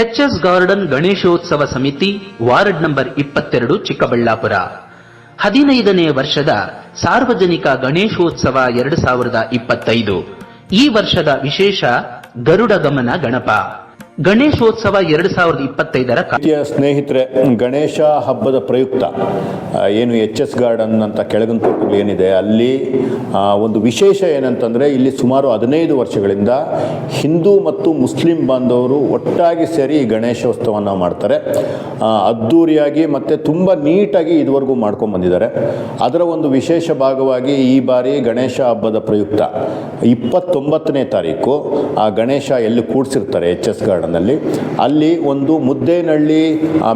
ಎಚ್.ಎಸ್. Garden Ganeshotsav ಸಮಿತಿ ward number 22 Chikkaballapur 15ನೇ ವರ್ಷದ ಸಾರ್ವಜನಿಕ ಗಣೇಶೋತ್ಸವ 2025. ಈ ವರ್ಷದ ವಿಶೇಷ ಗರುಡ ಗಮನ ಗಣಪ ಗಣೇಶೋತ್ಸವ 2025 ಸ್ನೇಹಿತರೆ, ಗಣೇಶ ಹಬ್ಬದ ಪ್ರಯುಕ್ತ ಏನು ಎಚ್.ಎಸ್. ಗಾರ್ಡನ್ ಅಂತ ಕೆಳಗಂತೂರು ಏನಿದೆ ಅಲ್ಲಿ ಒಂದು ವಿಶೇಷ ಏನಂತಂದರೆ, ಇಲ್ಲಿ ಸುಮಾರು 15 ವರ್ಷಗಳಿಂದ ಹಿಂದೂ ಮತ್ತು ಮುಸ್ಲಿಂ ಬಾಂಧವರು ಒಟ್ಟಾಗಿ ಸೇರಿ ಈ ಗಣೇಶೋತ್ಸವವನ್ನು ಮಾಡ್ತಾರೆ. ಅದ್ಧೂರಿಯಾಗಿ ಮತ್ತು ತುಂಬ ನೀಟಾಗಿ ಇದುವರೆಗೂ ಮಾಡ್ಕೊಂಡ್ಬಂದಿದ್ದಾರೆ. ಅದರ ಒಂದು ವಿಶೇಷ ಭಾಗವಾಗಿ ಈ ಬಾರಿ ಗಣೇಶ ಹಬ್ಬದ ಪ್ರಯುಕ್ತ 29ನೇ ತಾರೀಕು ಆ ಗಣೇಶ ಎಲ್ಲಿ ಕೂಡಿಸಿರ್ತಾರೆ ಎಚ್.ಎಸ್. ಗಾರ್ಡನ್ ಅಲ್ಲಿ ಒಂದು ಮುದ್ದೇನಹಳ್ಳಿ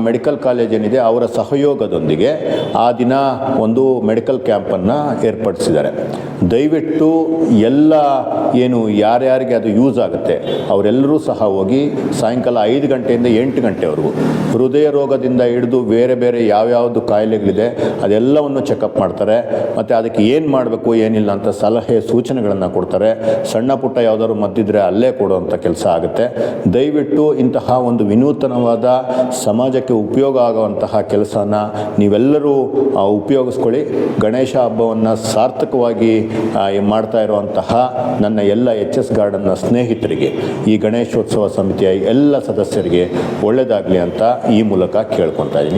ಮೆಡಿಕಲ್ ಕಾಲೇಜ್ ಏನಿದೆ ಅವರ ಸಹಯೋಗದೊಂದಿಗೆ ಆ ದಿನ ಒಂದು ಮೆಡಿಕಲ್ ಕ್ಯಾಂಪನ್ನು ಏರ್ಪಡಿಸಿದ್ದಾರೆ. ದಯವಿಟ್ಟು ಎಲ್ಲ ಏನು ಯಾರ್ಯಾರಿಗೆ ಅದು ಯೂಸ್ ಆಗುತ್ತೆ ಅವರೆಲ್ಲರೂ ಸಹ ಹೋಗಿ ಸಾಯಂಕಾಲ 5 ಗಂಟೆಯಿಂದ 8 ಗಂಟೆವರೆಗೂ ಹೃದಯ ರೋಗದಿಂದ ಹಿಡಿದು ಬೇರೆ ಬೇರೆ ಯಾವ್ಯಾವುದು ಕಾಯಿಲೆಗಳಿದೆ ಅದೆಲ್ಲವನ್ನು ಚೆಕಪ್ ಮಾಡ್ತಾರೆ. ಮತ್ತು ಅದಕ್ಕೆ ಏನು ಮಾಡಬೇಕು ಏನಿಲ್ಲ ಅಂತ ಸಲಹೆ ಸೂಚನೆಗಳನ್ನು ಕೊಡ್ತಾರೆ. ಸಣ್ಣ ಪುಟ್ಟ ಯಾವುದಾದ್ರು ಮದ್ದಿದ್ರೆ ಅಲ್ಲೇ ಕೊಡುವಂಥ ಕೆಲಸ ಆಗುತ್ತೆ. ದಯವಿಟ್ಟು ಇಂತಹ ಒಂದು ವಿನೂತನವಾದ ಸಮಾಜಕ್ಕೆ ಉಪಯೋಗ ಆಗುವಂತಹ ಕೆಲಸನ ನೀವೆಲ್ಲರೂ ಉಪಯೋಗಿಸ್ಕೊಳ್ಳಿ. ಗಣೇಶ ಹಬ್ಬವನ್ನು ಸಾರ್ಥಕವಾಗಿ ಮಾಡ್ತಾ ಇರುವಂತಹ ನನ್ನ ಎಲ್ಲ ಎಚ್.ಎಸ್. ಗಾರ್ಡನ್ನ ಸ್ನೇಹಿತರಿಗೆ, ಈ ಗಣೇಶೋತ್ಸವ ಸಮಿತಿಯ ಎಲ್ಲ ಸದಸ್ಯರಿಗೆ ಒಳ್ಳೆಯದಾಗಲಿ ಅಂತ ಈ ಮೂಲಕ ಕೇಳ್ಕೊತಾ ಇದ್ದೀನಿ.